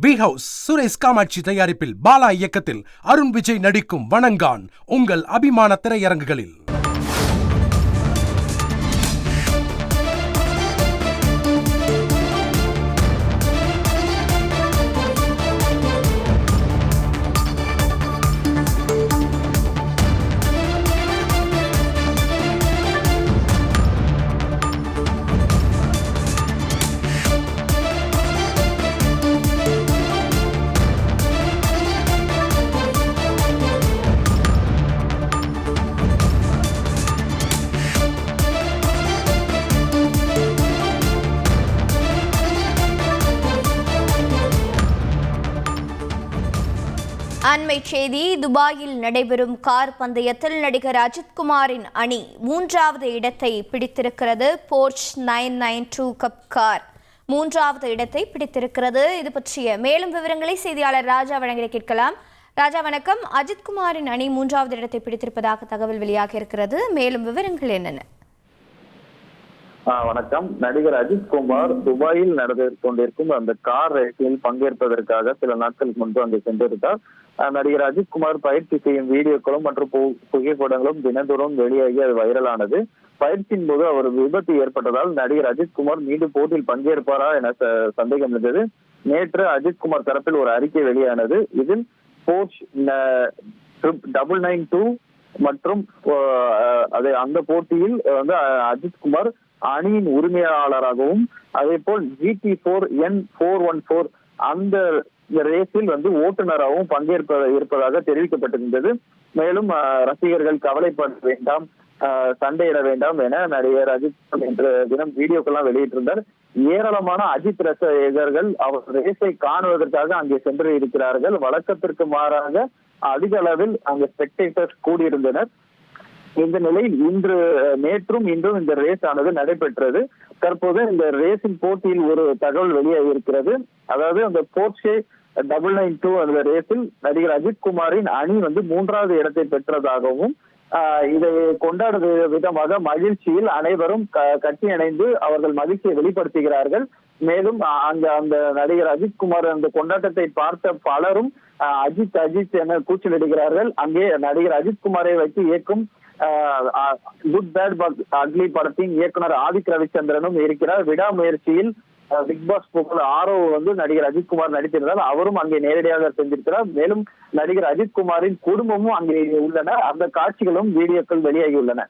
We house Suresh Kamakshi தயாரிப்பில் பாலா இயக்கத்தில் அருண் விஜய் நடிக்கும் வணங்கான் உங்கள் அபிமான திரையரங்குகளில். அண்மை செய்தி. துபாயில் நடைபெறும் கார் பந்தயத்தில் நடிகர் அஜித்குமாரின் அணி 3வது இடத்தை பிடித்திருக்கிறது. போர்ச் 992 கப் கார் 3வது இடத்தை பிடித்திருக்கிறது. இது பற்றிய மேலும் விவரங்களை செய்தியாளர் ராஜா வழங்க கேட்கலாம். ராஜா வணக்கம். அஜித்குமாரின் அணி 3வது இடத்தை பிடித்திருப்பதாக தகவல் வெளியாக இருக்கிறது. மேலும் விவரங்கள் என்னென்ன? வணக்கம். நடிகர் அஜித்குமார் துபாயில் நடந்து கொண்டிருக்கும் அந்த கார் ரேஸில் பங்கேற்பதற்காக சில நாட்களுக்கு முன்பு அங்கு சென்றிருந்தார். நடிகர் அஜித்குமார் பயிற்சி செய்யும் வீடியோக்களும் மற்றும் புகைப்படங்களும் தினந்தோறும் வெளியாகி அது வைரலானது. பயிற்சியின் போது அவர் விபத்து ஏற்பட்டதால் நடிகர் அஜித்குமார் மீண்டும் போட்டியில் பங்கேற்பாரா என சந்தேகம் இருந்தது. நேற்று அஜித்குமார் தரப்பில் ஒரு அறிக்கை வெளியானது. இதில் போர்ச் 992 மற்றும் அந்த போட்டியில் அஜித்குமார் அணியின் உரிமையாளராகவும் அதே போல் GT4N414 அந்த ரேஸில் ஓட்டுநராகவும் இருப்பதாக தெரிவிக்கப்பட்டிருந்தது. மேலும் ரசிகர்கள் கவலைப்பட வேண்டாம், சண்டையிட வேண்டாம் என நடிகர் அஜித் என்ற தினம் வீடியோக்கெல்லாம் வெளியிட்டிருந்தார். ஏராளமான அஜித் ரசிகர்கள் அவர் ரேஸை காணுவதற்காக அங்கே சென்று இருக்கிறார்கள். வழக்கத்திற்கு மாறாக அதிக அளவில் அங்கு ஸ்பெக்டேட்டர்ஸ் கூடியிருந்தனர். இந்த நிலையில் நேற்றும் இன்றும் இந்த ரேஸ் ஆனது நடைபெற்றது. தற்போது இந்த ரேஸின் போட்டியில் ஒரு தகவல் வெளியாகி இருக்கிறது. அதாவது அந்த போர்ச்சே 992 அந்த ரேஸில் நடிகர் அஜித்குமாரின் அணி 3வது இடத்தை பெற்றதாகவும் இதை கொண்டாடும் விதமாக மகிழ்ச்சியில் அனைவரும் கட்சி இணைந்து அவர்கள் மகிழ்ச்சியை வெளிப்படுத்துகிறார்கள். மேலும் அந்த நடிகர் அஜித்குமார் அந்த கொண்டாட்டத்தை பார்த்த பலரும் அஜித் அஜித் என கூச்சலிடுகிறார்கள். அங்கே நடிகர் அஜித்குமாரை வைத்து இயக்கும் குட் பேட் அக்லி படத்தின் இயக்குனர் ஆதிக் ரவிச்சந்திரனும் இருக்கிறார். விடாமுயற்சியில் பிக் பாஸ் புகழ் ஆரோ நடிகர் அஜித்குமார் நடித்திருந்தால் அவரும் அங்கே நேரடியாக சென்றிருக்கிறார். மேலும் நடிகர் அஜித்குமாரின் குடும்பமும் அங்கே உள்ளனர். அந்த காட்சிகளும் வீடியோக்கள் வெளியாகியுள்ளன.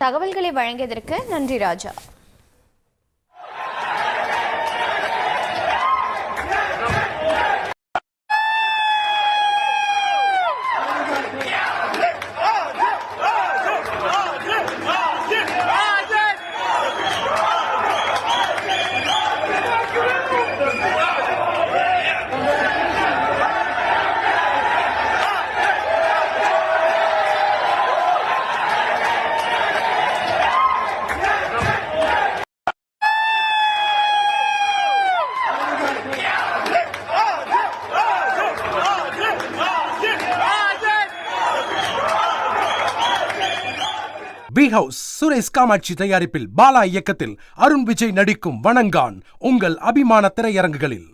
தகவல்களை வழங்கியதற்கு நன்றி ராஜா. வி ஹவுஸ் சுரேஷ் காமாட்சி தயாரிப்பில் பாலா இயக்கத்தில் அருண் விஜய் நடிக்கும் வணங்கான் உங்கள் அபிமான திரையரங்குகளில்.